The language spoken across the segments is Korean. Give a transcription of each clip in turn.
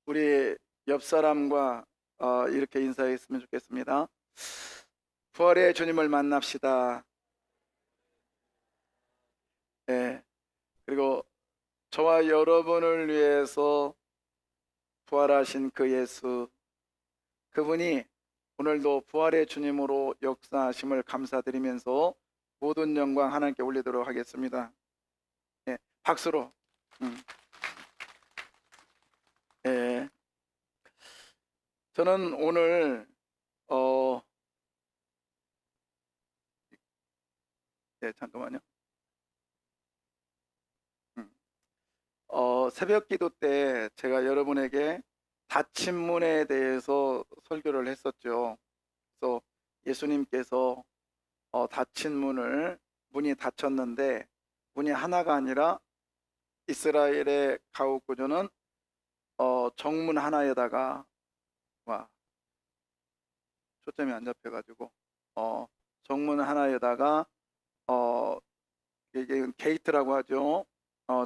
우리 옆 사람과 이렇게 인사했으면 좋겠습니다. 부활의 주님을 만납시다. 네. 그리고 저와 여러분을 위해서 부활하신 그 예수, 그분이 오늘도 부활의 주님으로 역사하심을 감사드리면서 모든 영광 하나님께 올리도록 하겠습니다. 네, 박수로. 네. 저는 오늘 네, 잠깐만요. 새벽 기도 때 제가 여러분에게 닫힌 문에 대해서 설교를 했었죠. 그래서 예수님께서 닫힌 문이 닫혔는데 문이 하나가 아니라 이스라엘의 가옥 구조는 정문 하나에다가 초점이 안 잡혀가지고 정문 하나에다가 이게 게이트라고 하죠.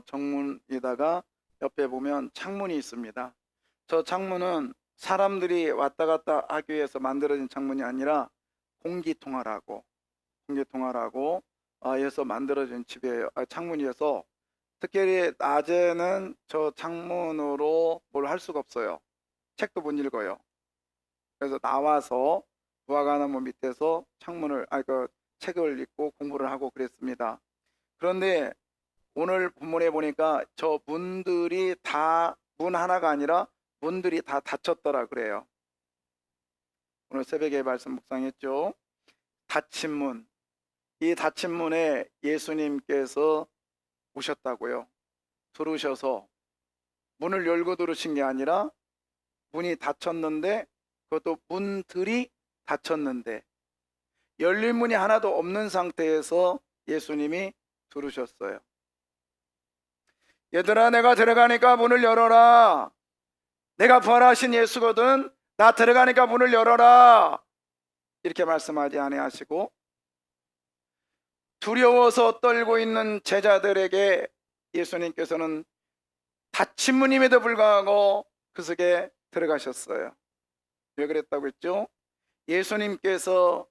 정문에다가 옆에 보면 창문이 있습니다. 저 창문은 사람들이 왔다 갔다 하기 위해서 만들어진 창문이 아니라 공기통화라고 해서 만들어진 집이에요. 창문이어서 특별히 낮에는 저 창문으로 뭘 할 수가 없어요. 책도 못 읽어요. 그래서 나와서 무화과나무 밑에서 책을 읽고 공부를 하고 그랬습니다. 그런데 오늘 본문에 보니까 저 문들이 다 문 하나가 아니라 문들이 다 닫혔더라 그래요. 오늘 새벽에 말씀 묵상했죠. 닫힌 문, 이 닫힌 문에 예수님께서 오셨다고요. 들어오셔서 문을 열고 들어오신 게 아니라 문이 닫혔는데, 그것도 문들이 닫혔는데 열린 문이 하나도 없는 상태에서 예수님이 들어오셨어요. 얘들아, 내가 들어가니까 문을 열어라. 내가 부활하신 예수거든. 나 들어가니까 문을 열어라. 이렇게 말씀하지 아니하시고 두려워서 떨고 있는 제자들에게 예수님께서는 닫힌 문임에도 불구하고 그 속에 들어가셨어요. 왜 그랬다고 했죠? 예수님께서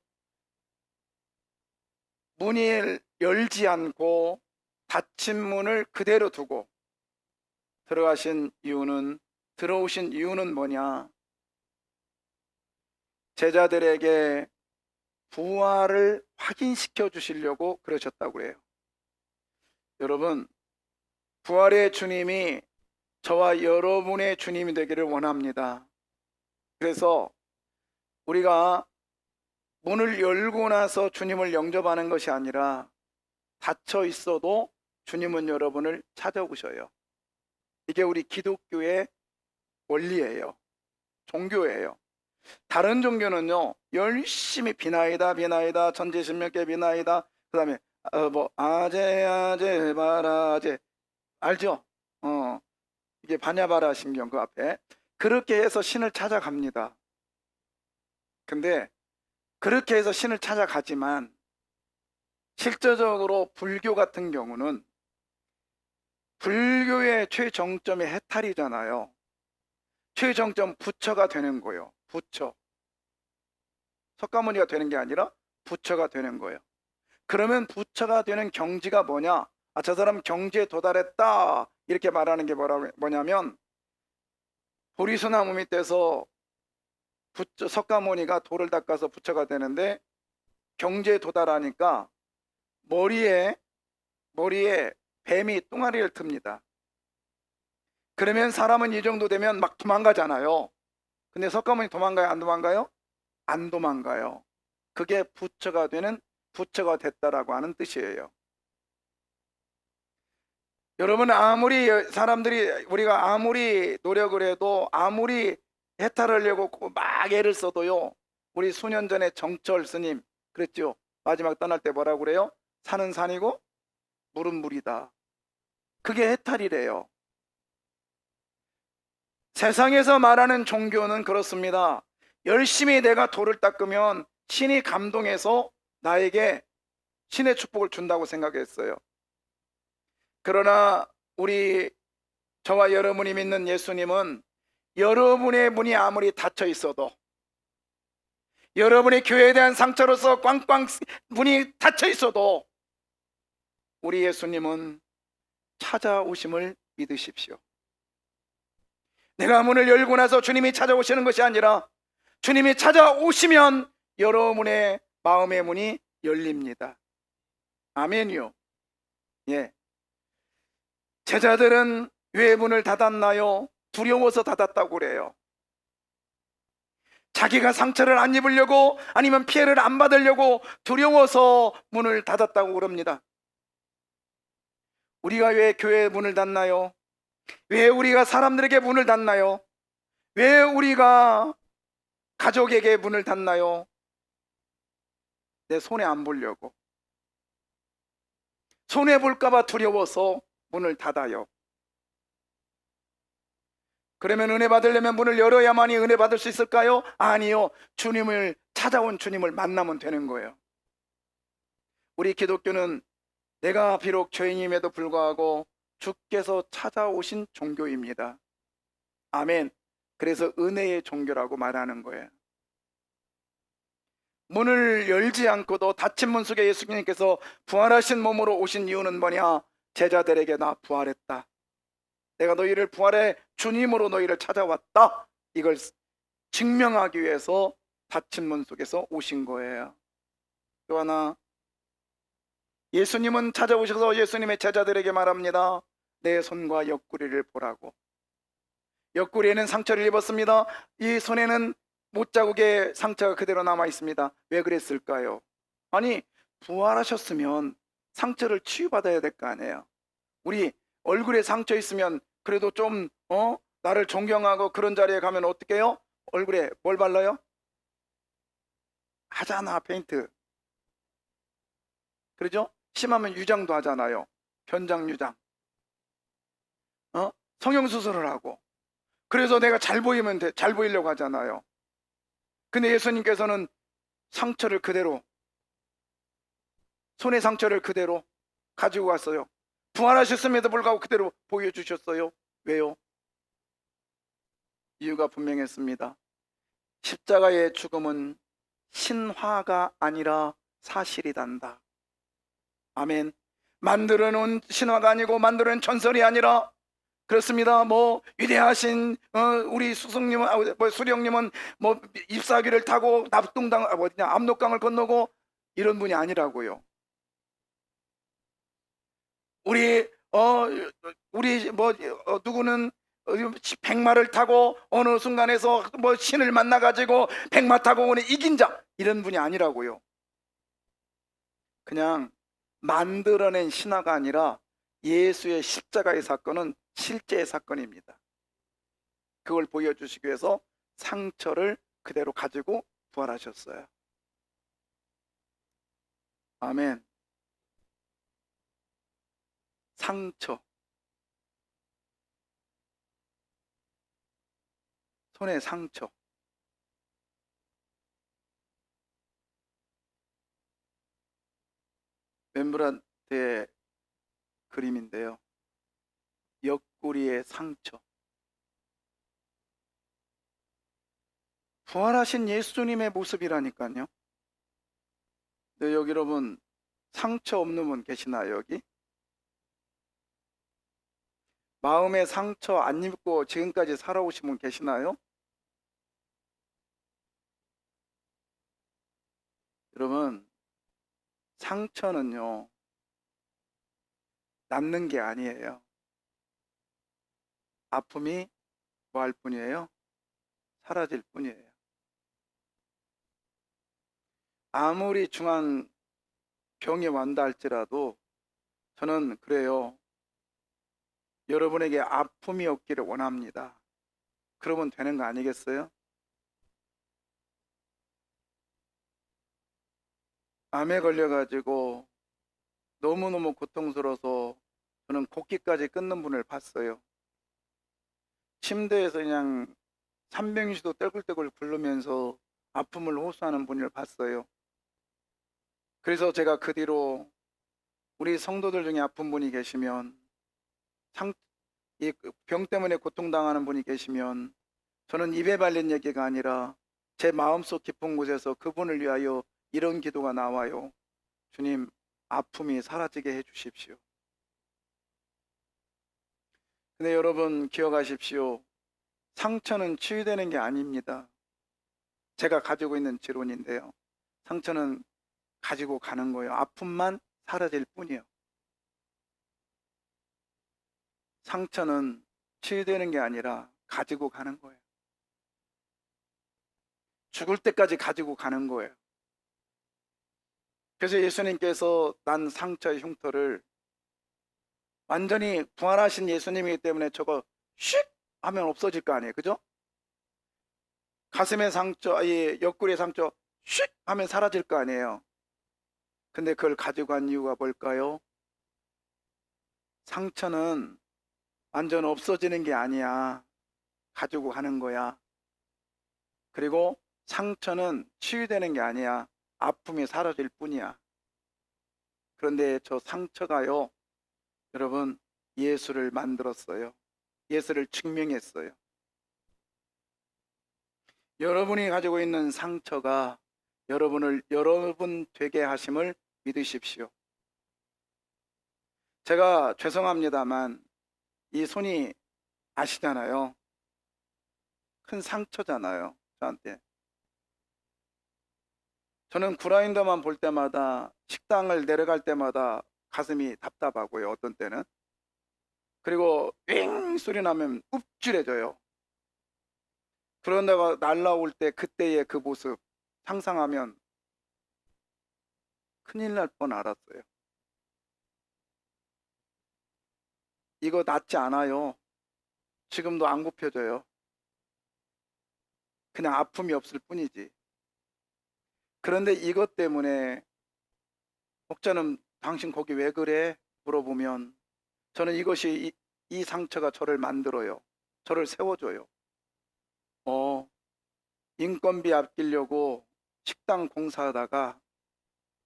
문을 열지 않고 닫힌 문을 그대로 두고 들어오신 이유는 뭐냐? 제자들에게 부활을 확인시켜 주시려고 그러셨다고 해요. 여러분, 부활의 주님이 저와 여러분의 주님이 되기를 원합니다. 그래서 우리가 문을 열고 나서 주님을 영접하는 것이 아니라 닫혀 있어도 주님은 여러분을 찾아오셔요. 이게 우리 기독교의 원리예요. 종교예요. 다른 종교는요, 열심히 비나이다 천지신명께 비나이다, 그 다음에 아제 바라제 알죠? 이게 바냐바라 신경 그 앞에 그렇게 해서 신을 찾아갑니다. 근데 그렇게 해서 신을 찾아가지만 실제적으로 불교 같은 경우는 불교의 최정점이 해탈이잖아요. 최정점 부처가 되는 거예요. 부처. 석가모니가 되는 게 아니라 부처가 되는 거예요. 그러면 부처가 되는 경지가 뭐냐? 저 사람 경지에 도달했다. 이렇게 말하는 게 뭐냐면 보리수나무 밑에서 석가모니가 돌을 닦아서 부처가 되는데 경지에 도달하니까 머리에 뱀이 뚱아리를 틉니다. 그러면 사람은 이 정도 되면 막 도망가잖아요. 근데 석가모니 도망가요? 안 도망가요? 안 도망가요. 그게 부처가 됐다라고 하는 뜻이에요. 여러분, 우리가 아무리 노력을 해도, 아무리 해탈하려고 막 애를 써도요, 우리 수년 전에 정철 스님 그랬죠. 마지막 떠날 때 뭐라고 그래요? 산은 산이고 물은 물이다. 그게 해탈이래요. 세상에서 말하는 종교는 그렇습니다. 열심히 내가 돌을 닦으면 신이 감동해서 나에게 신의 축복을 준다고 생각했어요. 그러나 저와 여러분이 믿는 예수님은 여러분의 문이 아무리 닫혀 있어도, 여러분의 교회에 대한 상처로서 꽝꽝 문이 닫혀 있어도 우리 예수님은 찾아오심을 믿으십시오. 내가 문을 열고 나서 주님이 찾아오시는 것이 아니라 주님이 찾아오시면 여러분의 마음의 문이 열립니다. 아멘이요. 예. 제자들은 왜 문을 닫았나요? 두려워서 닫았다고 그래요. 자기가 상처를 안 입으려고, 아니면 피해를 안 받으려고 두려워서 문을 닫았다고 그럽니다. 우리가 왜 교회에 문을 닫나요? 왜 우리가 사람들에게 문을 닫나요? 왜 우리가 가족에게 문을 닫나요? 내 손해 안 보려고, 손해 볼까봐 두려워서 문을 닫아요. 그러면 은혜 받으려면 문을 열어야만이 은혜 받을 수 있을까요? 아니요. 주님을, 찾아온 주님을 만나면 되는 거예요. 우리 기독교는 내가 비록 죄인임에도 불구하고 주께서 찾아오신 종교입니다. 아멘. 그래서 은혜의 종교라고 말하는 거예요. 문을 열지 않고도 닫힌 문 속에 예수님께서 부활하신 몸으로 오신 이유는 뭐냐? 제자들에게 나 부활했다, 내가 너희를 부활의 주님으로 너희를 찾아왔다, 이걸 증명하기 위해서 닫힌 문 속에서 오신 거예요. 또 하나, 예수님은 찾아오셔서 예수님의 제자들에게 말합니다. 내 손과 옆구리를 보라고. 옆구리에는 상처를 입었습니다. 이 손에는 못자국의 상처가 그대로 남아 있습니다. 왜 그랬을까요? 아니, 부활하셨으면 상처를 치유받아야 될 거 아니에요. 우리 얼굴에 상처 있으면 그래도 좀 나를 존경하고 그런 자리에 가면 어떻게 해요? 얼굴에 뭘 발라요? 하잖아, 페인트. 그러죠? 심하면 유장도 하잖아요. 변장 유장. 성형수술을 하고. 그래서 내가 잘 보이면 돼, 잘 보이려고 하잖아요. 근데 예수님께서는 상처를 그대로, 손의 상처를 그대로 가지고 왔어요. 부활하셨음에도 불구하고 그대로 보여주셨어요. 왜요? 이유가 분명했습니다. 십자가의 죽음은 신화가 아니라 사실이단다. 아멘. 만들어 놓은 신화가 아니고 만들어 놓은 전설이 아니라, 그렇습니다. 위대하신 우리 수석님은, 수령님은 잎사귀를 타고 압록강을 건너고 이런 분이 아니라고요. 누구는 백마를 타고 어느 순간에서 신을 만나가지고 백마 타고 오는 이긴 자, 이런 분이 아니라고요. 그냥 만들어낸 신화가 아니라 예수의 십자가의 사건은 실제의 사건입니다. 그걸 보여주시기 위해서 상처를 그대로 가지고 부활하셨어요. 아멘. 상처, 손의 상처. 렘브란트의 그림인데요, 옆구리의 상처. 부활하신 예수님의 모습이라니까요. 네, 여기 여러분 상처 없는 분 계시나요? 여기? 마음에 상처 안 입고 지금까지 살아오신 분 계시나요? 여러분, 상처는요, 낫는 게 아니에요. 아픔이 뭐 할 뿐이에요? 사라질 뿐이에요. 아무리 중한 병이 완다 할지라도 저는 그래요. 여러분에게 아픔이 없기를 원합니다. 그러면 되는 거 아니겠어요? 암에 걸려가지고 너무너무 고통스러워서 저는 곡기까지 끊는 분을 봤어요. 침대에서 그냥 삼병시도 떼굴떼굴 굴르면서 아픔을 호소하는 분을 봤어요. 그래서 제가 그 뒤로 우리 성도들 중에 아픈 분이 계시면, 이 병 때문에 고통당하는 분이 계시면 저는 입에 발린 얘기가 아니라 제 마음속 깊은 곳에서 그분을 위하여 이런 기도가 나와요. 주님, 아픔이 사라지게 해주십시오. 근데 여러분 기억하십시오. 상처는 치유되는 게 아닙니다. 제가 가지고 있는 지론인데요. 상처는 가지고 가는 거예요. 아픔만 사라질 뿐이요. 상처는 치유되는 게 아니라 가지고 가는 거예요. 죽을 때까지 가지고 가는 거예요. 그래서 예수님께서 난 상처의 흉터를 완전히 부활하신 예수님이기 때문에 저거 슉 하면 없어질 거 아니에요. 그죠? 가슴의 상처, 이 옆구리의 상처 슉 하면 사라질 거 아니에요. 근데 그걸 가지고 간 이유가 뭘까요? 상처는 완전 없어지는 게 아니야. 가지고 가는 거야. 그리고 상처는 치유되는 게 아니야. 아픔이 사라질 뿐이야. 그런데 저 상처가요, 여러분, 예수를 만들었어요. 예수를 증명했어요. 여러분이 가지고 있는 상처가 여러분을 여러분 되게 하심을 믿으십시오. 제가 죄송합니다만 이 손이 아시잖아요. 큰 상처잖아요. 저한테. 저는 그라인더만 볼 때마다, 식당을 내려갈 때마다 가슴이 답답하고요. 어떤 때는. 그리고 윙 소리 나면 웁찔해져요. 그런다가 날라올 때 그때의 그 모습 상상하면 큰일 날 뻔 알았어요. 이거 낫지 않아요. 지금도 안 굽혀져요. 그냥 아픔이 없을 뿐이지. 그런데 이것 때문에 목자는 당신 거기 왜 그래? 물어보면 저는 이것이 이 상처가 저를 만들어요. 저를 세워줘요. 인건비 아끼려고 식당 공사하다가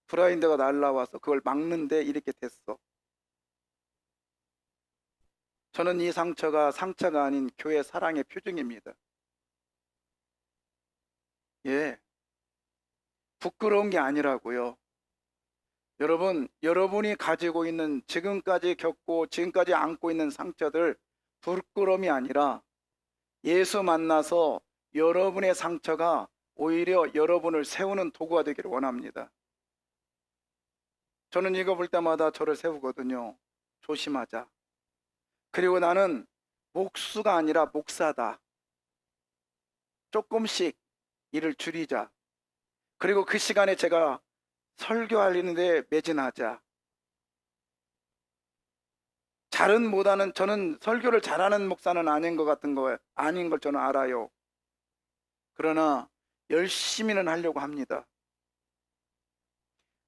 브라인드가 날라와서 그걸 막는데 이렇게 됐어. 저는 이 상처가 상처가 아닌 교회 사랑의 표징입니다. 예, 부끄러운 게 아니라고요. 여러분, 여러분이 가지고 있는 지금까지 겪고 지금까지 안고 있는 상처들 부끄러움이 아니라 예수 만나서 여러분의 상처가 오히려 여러분을 세우는 도구가 되기를 원합니다. 저는 이거 볼 때마다 저를 세우거든요. 조심하자. 그리고 나는 목수가 아니라 목사다. 조금씩 일을 줄이자. 그리고 그 시간에 제가 설교하려는데 매진하자. 잘은 못하는, 저는 설교를 잘하는 목사는 아닌 것 같은 거예요. 아닌 걸 저는 알아요. 그러나 열심히는 하려고 합니다.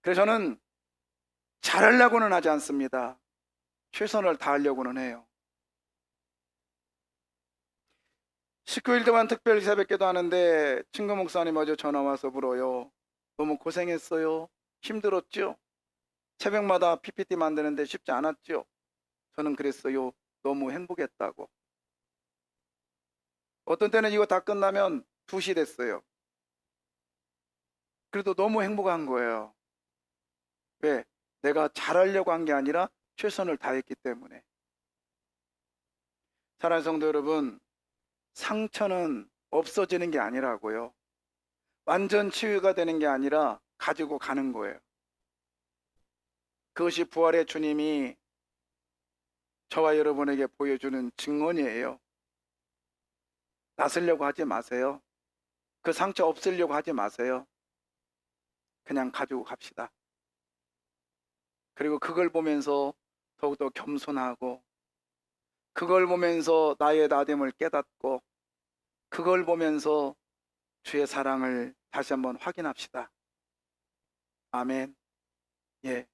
그래서 저는 잘하려고는 하지 않습니다. 최선을 다하려고는 해요. 19일 동안 특별 새벽기도 하는데 친구 목사님 어제 전화 와서 물어요. 너무 고생했어요. 힘들었죠? 새벽마다 PPT 만드는데 쉽지 않았죠? 저는 그랬어요. 너무 행복했다고. 어떤 때는 이거 다 끝나면 2시 됐어요. 그래도 너무 행복한 거예요. 왜? 내가 잘하려고 한 게 아니라 최선을 다했기 때문에. 사랑하는 성도 여러분, 상처는 없어지는 게 아니라고요. 완전 치유가 되는 게 아니라 가지고 가는 거예요. 그것이 부활의 주님이 저와 여러분에게 보여주는 증언이에요. 나서려고 하지 마세요. 그 상처 없애려고 하지 마세요. 그냥 가지고 갑시다. 그리고 그걸 보면서 더욱더 겸손하고, 그걸 보면서 나의 나됨을 깨닫고, 그걸 보면서 주의 사랑을 다시 한번 확인합시다. 아멘. 예.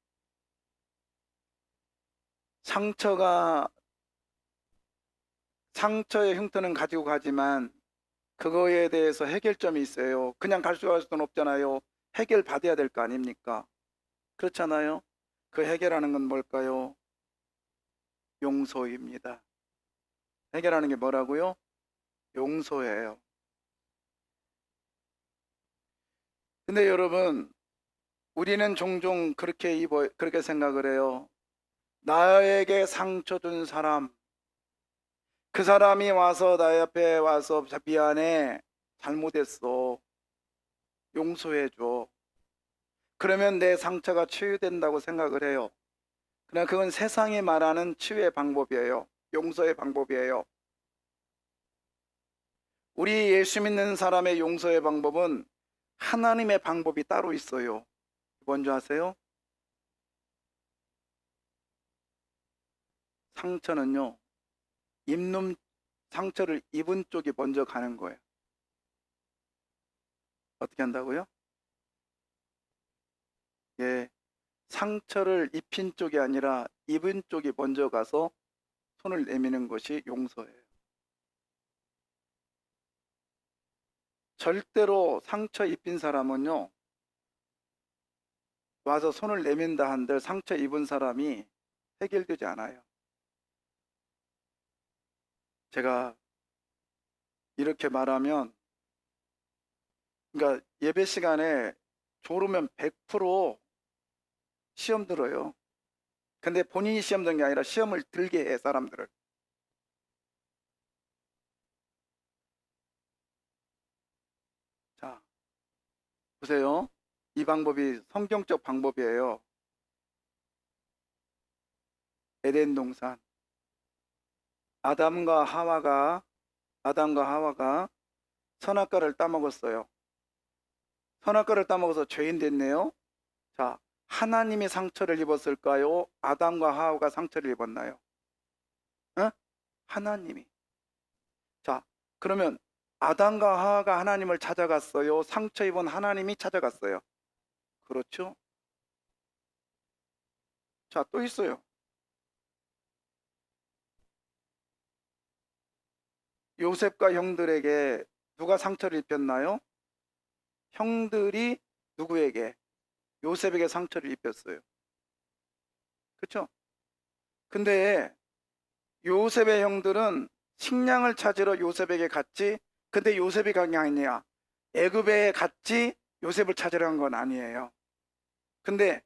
상처의 흉터는 가지고 가지만 그거에 대해서 해결점이 있어요. 그냥 갈 수는 없잖아요. 해결 받아야 될 거 아닙니까? 그렇잖아요. 그 해결하는 건 뭘까요? 용서입니다. 해결하는 게 뭐라고요? 용서예요. 근데 여러분, 우리는 종종 그렇게 생각을 해요. 나에게 상처 준 사람, 그 사람이 와서 나의 앞에 와서 미안해, 잘못했어, 용서해줘. 그러면 내 상처가 치유된다고 생각을 해요. 그러나 그건 세상이 말하는 치유의 방법이에요. 용서의 방법이에요. 우리 예수 믿는 사람의 용서의 방법은 하나님의 방법이 따로 있어요. 뭔지 아세요? 상처는요, 상처를 입은 쪽이 먼저 가는 거예요. 어떻게 한다고요? 예, 상처를 입힌 쪽이 아니라 입은 쪽이 먼저 가서 손을 내미는 것이 용서예요. 절대로 상처 입힌 사람은요, 와서 손을 내민다 한들 상처 입은 사람이 해결되지 않아요. 제가 이렇게 말하면, 그러니까 예배 시간에 졸으면 100% 시험 들어요. 근데 본인이 시험 든 게 아니라 시험을 들게 해, 사람들을. 자, 보세요. 이 방법이 성경적 방법이에요. 에덴 동산. 아담과 하와가 선악과를 따먹었어요. 선악과를 따먹어서 죄인 됐네요. 자, 하나님이 상처를 입었을까요? 아담과 하와가 상처를 입었나요? 하나님이. 자, 그러면 아담과 하와가 하나님을 찾아갔어요? 상처 입은 하나님이 찾아갔어요? 그렇죠? 자, 또 있어요. 요셉과 형들에게 누가 상처를 입혔나요? 형들이 누구에게? 요셉에게 상처를 입혔어요. 그렇죠? 근데 요셉의 형들은 식량을 찾으러 요셉에게 갔지, 근데 요셉이 간 게 아니냐, 애굽에 갔지 요셉을 찾으러 간 건 아니에요. 근데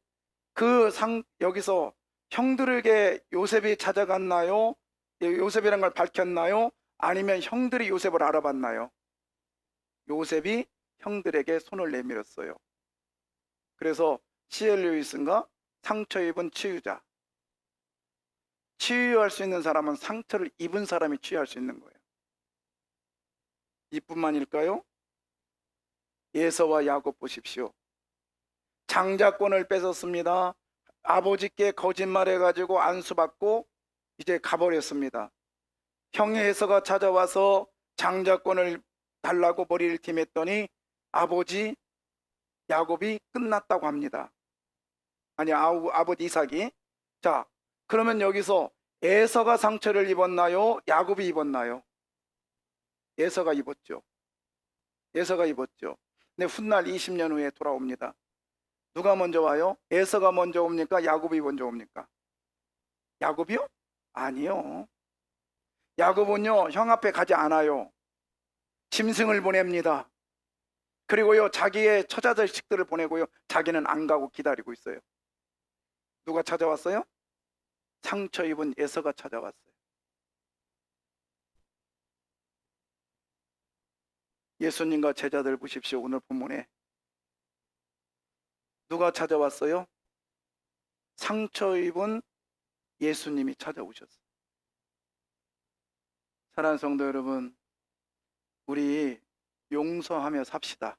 여기서 형들에게 요셉이 찾아갔나요? 요셉이란 걸 밝혔나요? 아니면 형들이 요셉을 알아봤나요? 요셉이 형들에게 손을 내밀었어요. 그래서 C.S. 루이스인가? 상처 입은 치유자. 치유할 수 있는 사람은 상처를 입은 사람이 치유할 수 있는 거예요. 이뿐만일까요? 에서와 야곱 보십시오. 장자권을 뺏었습니다. 아버지께 거짓말해가지고 안수받고 이제 가버렸습니다. 형의 에서가 찾아와서 장자권을 달라고 머리를 팀했더니 아버지 야곱이 끝났다고 합니다. 아니, 아버지 이삭이. 자, 그러면 여기서 에서가 상처를 입었나요? 야곱이 입었나요? 에서가 입었죠. 에서가 입었죠. 근데 훗날 20년 후에 돌아옵니다. 누가 먼저 와요? 에서가 먼저 옵니까? 야곱이 먼저 옵니까? 야곱이요? 아니요. 야곱은요, 형 앞에 가지 않아요. 짐승을 보냅니다. 그리고요, 자기의 처자자식들을 보내고요, 자기는 안 가고 기다리고 있어요. 누가 찾아왔어요? 상처 입은 에서가 찾아왔어요. 예수님과 제자들 보십시오. 오늘 본문에 누가 찾아왔어요? 상처 입은 예수님이 찾아오셨어요. 사랑하는 성도 여러분, 우리 용서하며 삽시다.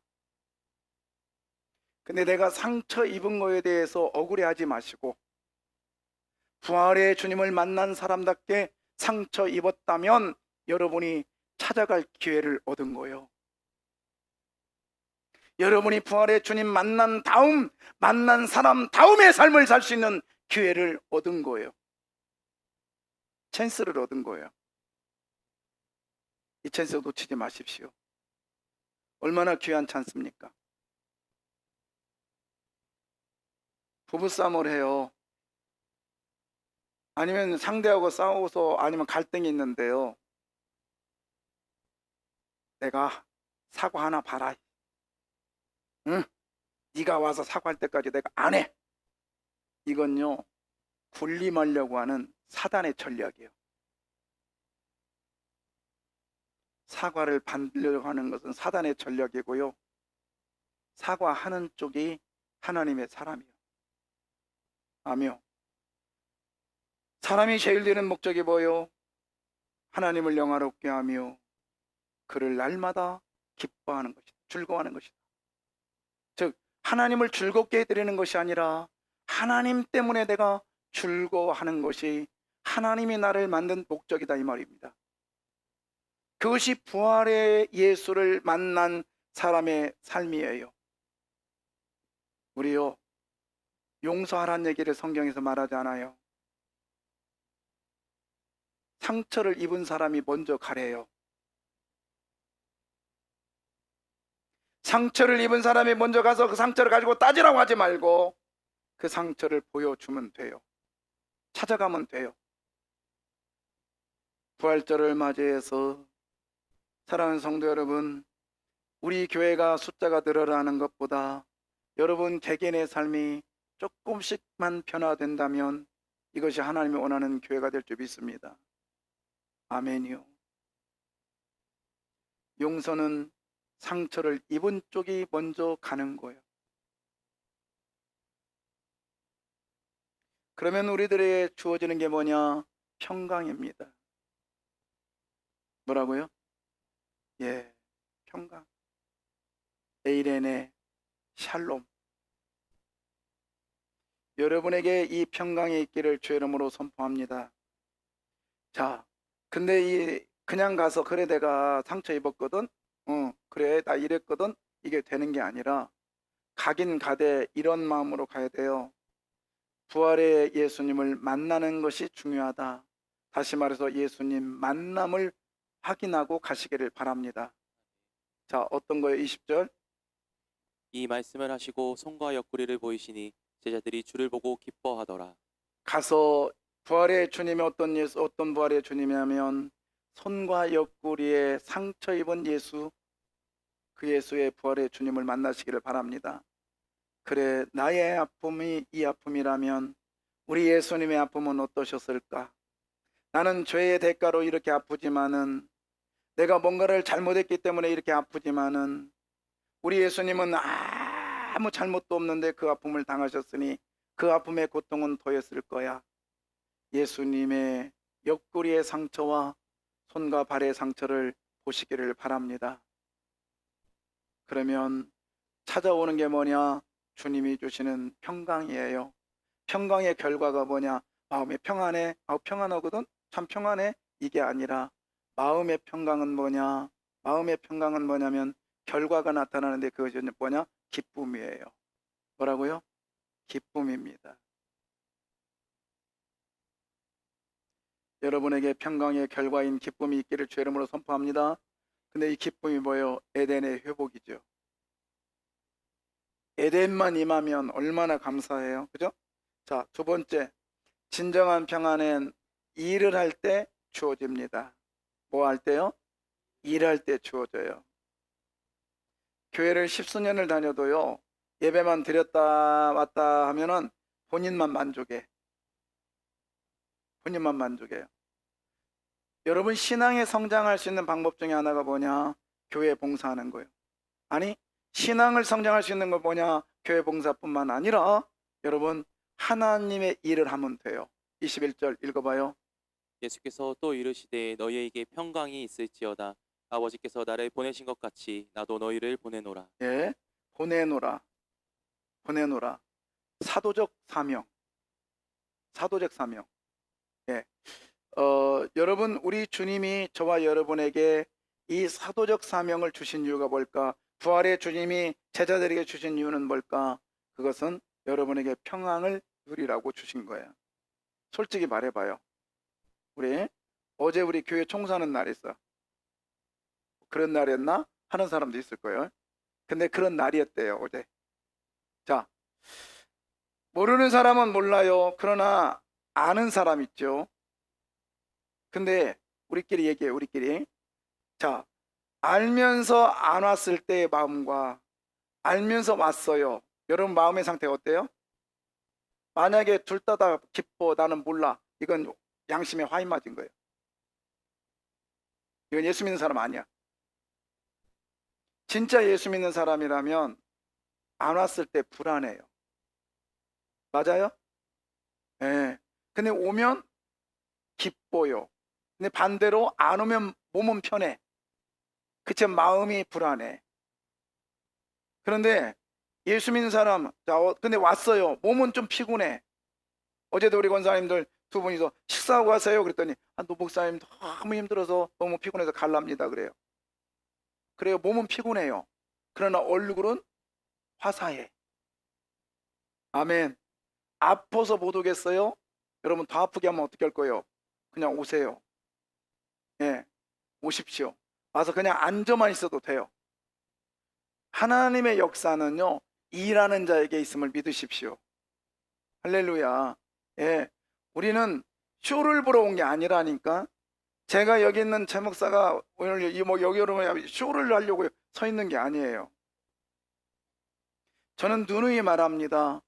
근데 내가 상처 입은 거에 대해서 억울해하지 마시고, 부활의 주님을 만난 사람답게 상처 입었다면 여러분이 찾아갈 기회를 얻은 거예요. 여러분이 부활의 주님 만난 사람 다음의 삶을 살 수 있는 기회를 얻은 거예요. 찬스를 얻은 거예요. 이 찬스 놓치지 마십시오. 얼마나 귀한 찬스입니까? 부부싸움을 해요. 아니면 상대하고 싸워서, 아니면 갈등이 있는데요. 내가 사과 하나 봐라. 응? 네가 와서 사과할 때까지 내가 안 해. 이건요, 군림하려고 하는 사단의 전략이에요. 사과를 받으려고 하는 것은 사단의 전략이고요. 사과하는 쪽이 하나님의 사람이요. 아며 사람이 제일 되는 목적이 뭐요? 하나님을 영화롭게 하며 그를 날마다 기뻐하는 것이다. 즐거워하는 것이다. 즉 하나님을 즐겁게 해드리는 것이 아니라 하나님 때문에 내가 즐거워하는 것이 하나님이 나를 만든 목적이다 이 말입니다. 그것이 부활의 예수를 만난 사람의 삶이에요. 우리요, 용서하라는 얘기를 성경에서 말하지 않아요. 상처를 입은 사람이 먼저 가래요. 상처를 입은 사람이 먼저 가서 그 상처를 가지고 따지라고 하지 말고 그 상처를 보여주면 돼요. 찾아가면 돼요. 부활절을 맞이해서 사랑하는 성도 여러분, 우리 교회가 숫자가 늘어나는 것보다 여러분 개개인의 삶이 조금씩만 변화된다면 이것이 하나님이 원하는 교회가 될 줄 믿습니다. 아멘이요. 용서는 상처를 입은 쪽이 먼저 가는 거예요. 그러면 우리들에게 주어지는 게 뭐냐? 평강입니다. 뭐라고요? 예, 평강. 에이레네 샬롬. 여러분에게 이 평강이 있기를 주의 이름으로 선포합니다. 자, 근데 그냥 가서 그래 내가 상처 입었거든, 그래 나 이랬거든, 이게 되는 게 아니라 가긴 가되 이런 마음으로 가야 돼요. 부활의 예수님을 만나는 것이 중요하다. 다시 말해서 예수님 만남을 확인하고 가시기를 바랍니다. 자, 어떤 거예요? 20절. 이 말씀을 하시고 손과 옆구리를 보이시니 제자들이 주를 보고 기뻐하더라. 가서 부활의 주님이 어떤 부활의 주님이냐면 손과 옆구리에 상처 입은 예수, 그 예수의 부활의 주님을 만나시기를 바랍니다. 그래, 나의 아픔이 이 아픔이라면 우리 예수님의 아픔은 어떠셨을까? 나는 죄의 대가로 이렇게 아프지만은, 내가 뭔가를 잘못했기 때문에 이렇게 아프지만은, 우리 예수님은 아무 잘못도 없는데 그 아픔을 당하셨으니 그 아픔의 고통은 더했을 거야. 예수님의 옆구리의 상처와 손과 발의 상처를 보시기를 바랍니다. 그러면 찾아오는 게 뭐냐? 주님이 주시는 평강이에요. 평강의 결과가 뭐냐? 마음이 평안해. 평안하거든? 참 평안해? 이게 아니라 마음의 평강은 뭐냐? 마음의 평강은 뭐냐면 결과가 나타나는데 그것이 뭐냐? 기쁨이에요. 뭐라고요? 기쁨입니다. 여러분에게 평강의 결과인 기쁨이 있기를 주의 이름으로 선포합니다. 근데 이 기쁨이 뭐예요? 에덴의 회복이죠. 에덴만 임하면 얼마나 감사해요. 그죠? 자, 두 번째, 진정한 평안은 일을 할 때 주어집니다. 뭐 할 때요? 일할 때 주어져요. 교회를 10수년을 다녀도요, 예배만 드렸다 왔다 하면은 본인만 만족해. 본인만 만족해요. 여러분, 신앙에 성장할 수 있는 방법 중에 하나가 뭐냐? 교회 봉사하는 거예요. 아니, 신앙을 성장할 수 있는 건 뭐냐? 교회 봉사뿐만 아니라 여러분, 하나님의 일을 하면 돼요. 21절 읽어봐요. 예수께서 또 이르시되 너희에게 평강이 있을지어다. 아버지께서 나를 보내신 것 같이 나도 너희를 보내노라. 예, 보내노라. 보내노라. 사도적 사명. 사도적 사명. 예. 여러분, 우리 주님이 저와 여러분에게 이 사도적 사명을 주신 이유가 뭘까? 부활의 주님이 제자들에게 주신 이유는 뭘까? 그것은 여러분에게 평안을 누리라고 주신 거예요. 솔직히 말해봐요. 어제 우리 교회 총사하는 날 있어. 그런 날이었나? 하는 사람도 있을 거예요. 근데 그런 날이었대요, 어제. 자, 모르는 사람은 몰라요. 그러나 아는 사람 있죠. 근데 우리끼리 얘기해요, 우리끼리. 자, 알면서 안 왔을 때의 마음과 알면서 왔어요. 여러분 마음의 상태가 어때요? 만약에 둘 다 기뻐, 나는 몰라. 이건 양심에 화인 맞은 거예요. 이건 예수 믿는 사람 아니야. 진짜 예수 믿는 사람이라면 안 왔을 때 불안해요. 맞아요? 예. 근데 오면 기뻐요. 근데 반대로 안 오면 몸은 편해. 그치, 마음이 불안해. 그런데 예수 믿는 사람, 근데 왔어요. 몸은 좀 피곤해. 어제도 우리 권사님들 두 분이서 식사하고 가세요. 그랬더니 노 목사님 너무 힘들어서 너무 피곤해서 갈랍니다. 그래요. 그래요. 몸은 피곤해요. 그러나 얼굴은 화사해. 아멘. 아파서 못 오겠어요? 여러분 더 아프게 하면 어떻게 할 거예요? 그냥 오세요. 예, 오십시오. 와서 그냥 앉아만 있어도 돼요. 하나님의 역사는요, 일하는 자에게 있음을 믿으십시오. 할렐루야. 예, 우리는 쇼를 보러 온 게 아니라니까. 제가 여기 있는 제 목사가 오늘 여기 여러분 쇼를 하려고 서 있는 게 아니에요. 저는 누누이 말합니다.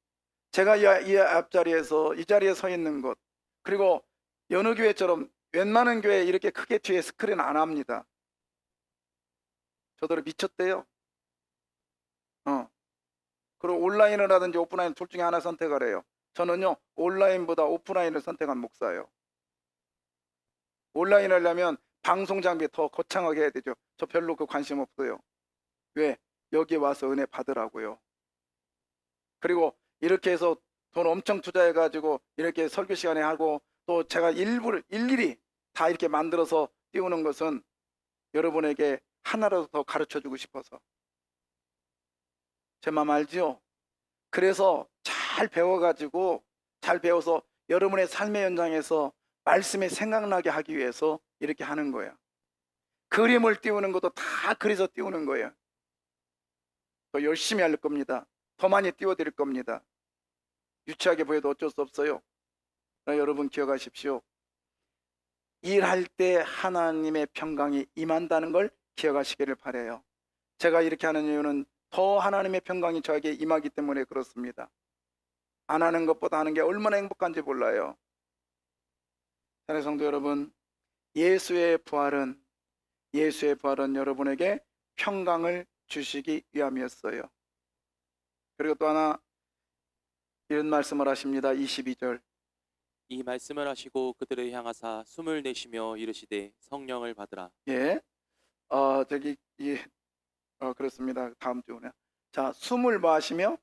제가 이 앞자리에서 이 자리에 서 있는 것, 그리고 여느 교회처럼 웬만한 교회 이렇게 크게 뒤에 스크린 안 합니다. 저더러 미쳤대요. 그리고 온라인을 하든지 오프라인 둘 중에 하나 선택하래요. 저는요, 온라인보다 오프라인을 선택한 목사예요. 온라인 하려면 방송 장비 더 거창하게 해야 되죠. 저 별로 그 관심 없어요. 왜? 여기 와서 은혜 받으라고요. 그리고 이렇게 해서 돈 엄청 투자해가지고 이렇게 설교 시간에 하고, 또 제가 일일이 다 이렇게 만들어서 띄우는 것은 여러분에게 하나라도 더 가르쳐주고 싶어서. 제 마음 알지요? 그래서 잘 배워가지고, 잘 배워서 여러분의 삶의 현장에서 말씀이 생각나게 하기 위해서 이렇게 하는 거예요. 그림을 띄우는 것도 다 그려서 띄우는 거예요. 더 열심히 할 겁니다. 더 많이 띄워드릴 겁니다. 유치하게 보여도 어쩔 수 없어요. 그러나 여러분 기억하십시오. 일할 때 하나님의 평강이 임한다는 걸 기억하시기를 바라요. 제가 이렇게 하는 이유는 더 하나님의 평강이 저에게 임하기 때문에 그렇습니다. 안 하는 것보다 하는 게 얼마나 행복한지 몰라요. 사랑하는 성도 여러분, 예수의 부활은 여러분에게 평강을 주시기 위함이었어요. 그리고 또 하나 이런 말씀을 하십니다. 22절. 이 말씀을 하시고 그들을 향하사 숨을 내쉬며 이르시되 성령을 받으라. 예. 그렇습니다. 다음 주에. 자, 숨을 마시며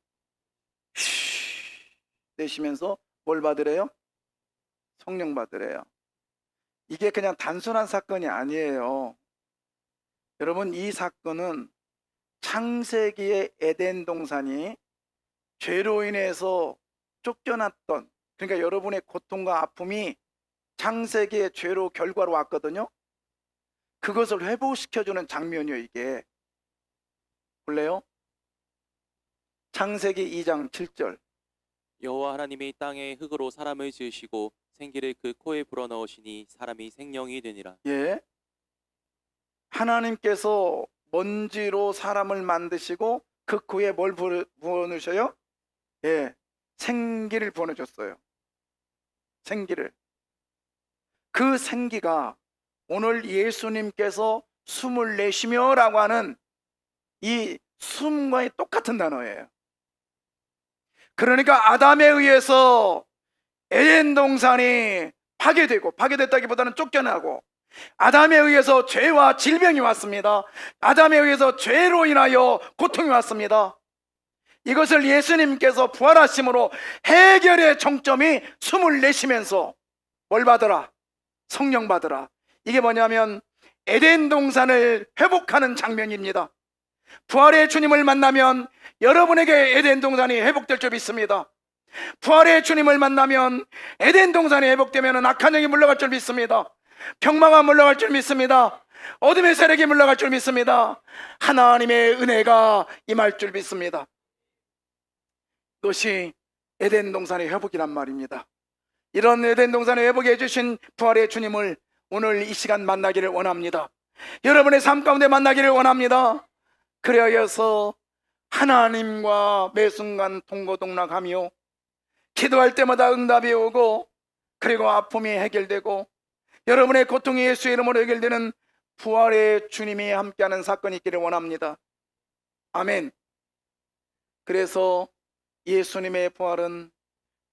내쉬면서 뭘 받으래요? 성령 받으래요. 이게 그냥 단순한 사건이 아니에요. 여러분, 이 사건은 창세기의 에덴 동산이 죄로 인해서 쫓겨났던, 그러니까 여러분의 고통과 아픔이 창세기의 죄로 결과로 왔거든요. 그것을 회복시켜주는 장면이에요. 이게 볼래요? 창세기 2장 7절. 여호와 하나님이 땅에 흙으로 사람을 지으시고 생기를 그 코에 불어넣으시니 사람이 생명이 되니라. 예, 하나님께서 먼지로 사람을 만드시고 그 코에 뭘 부어넣으셔요? 예, 생기를 부어넣으셨어요. 생기를. 그 생기가 오늘 예수님께서 숨을 내쉬며 라고 하는 이 숨과의 똑같은 단어예요. 그러니까 아담에 의해서 에덴 동산이 파괴됐다기보다는 쫓겨나고, 아담에 의해서 죄와 질병이 왔습니다. 아담에 의해서 죄로 인하여 고통이 왔습니다. 이것을 예수님께서 부활하심으로 해결의 정점이 숨을 내쉬면서 뭘 받으라? 성령 받으라. 이게 뭐냐면 에덴 동산을 회복하는 장면입니다. 부활의 주님을 만나면 여러분에게 에덴 동산이 회복될 줄 믿습니다. 부활의 주님을 만나면 에덴 동산이 회복되면 악한 영이 물러갈 줄 믿습니다. 병마가 물러갈 줄 믿습니다. 어둠의 세력이 물러갈 줄 믿습니다. 하나님의 은혜가 임할 줄 믿습니다. 이것이 에덴 동산의 회복이란 말입니다. 이런 에덴 동산의 회복해 주신 부활의 주님을 오늘 이 시간 만나기를 원합니다. 여러분의 삶 가운데 만나기를 원합니다. 그래야서 하나님과 매 순간 동고동락하며 기도할 때마다 응답이 오고, 그리고 아픔이 해결되고, 여러분의 고통이 예수의 이름으로 해결되는 부활의 주님이 함께하는 사건이 있기를 원합니다. 아멘. 그래서 예수님의 부활은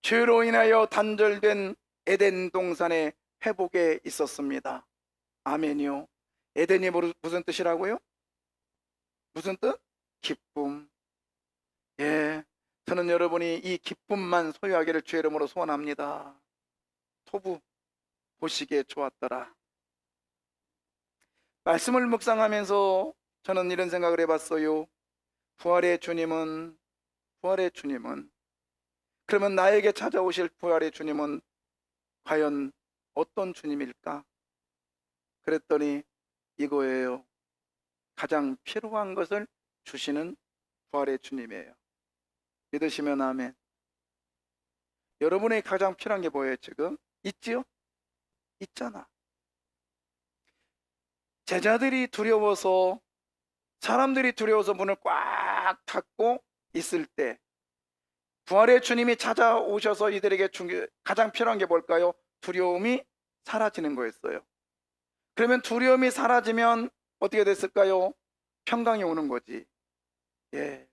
죄로 인하여 단절된 에덴 동산의 회복에 있었습니다. 아멘이요. 에덴이 무슨 뜻이라고요? 무슨 뜻? 기쁨. 예, 저는 여러분이 이 기쁨만 소유하기를 주의 이름으로 소원합니다. 토부 보시기에 좋았더라. 말씀을 묵상하면서 저는 이런 생각을 해봤어요. 부활의 주님은 그러면 나에게 찾아오실 부활의 주님은 과연 어떤 주님일까? 그랬더니 이거예요. 가장 필요한 것을 주시는 부활의 주님이에요. 믿으시면 아멘. 여러분의 가장 필요한 게 뭐예요 지금? 있지요? 있잖아. 제자들이 두려워서, 사람들이 두려워서 문을 꽉 닫고 있을 때 부활의 주님이 찾아오셔서 이들에게 가장 필요한 게 뭘까요? 두려움이 사라지는 거였어요. 그러면 두려움이 사라지면 어떻게 됐을까요? 평강이 오는 거지. 예,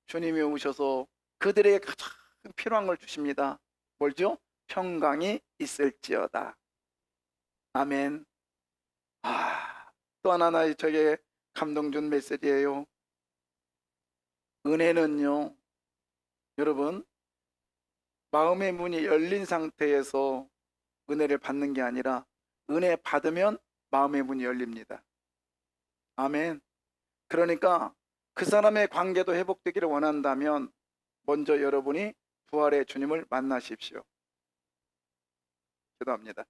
주님이 오셔서 그들에게 가장 필요한 걸 주십니다. 뭘죠? 평강이 있을지어다. 아멘. 또 하나 저에게 감동 준 메시지예요. 은혜는요, 여러분, 마음의 문이 열린 상태에서 은혜를 받는 게 아니라 은혜 받으면 마음의 문이 열립니다. 아멘. 그러니까 그 사람의 관계도 회복되기를 원한다면 먼저 여러분이 부활의 주님을 만나십시오. 기도합니다.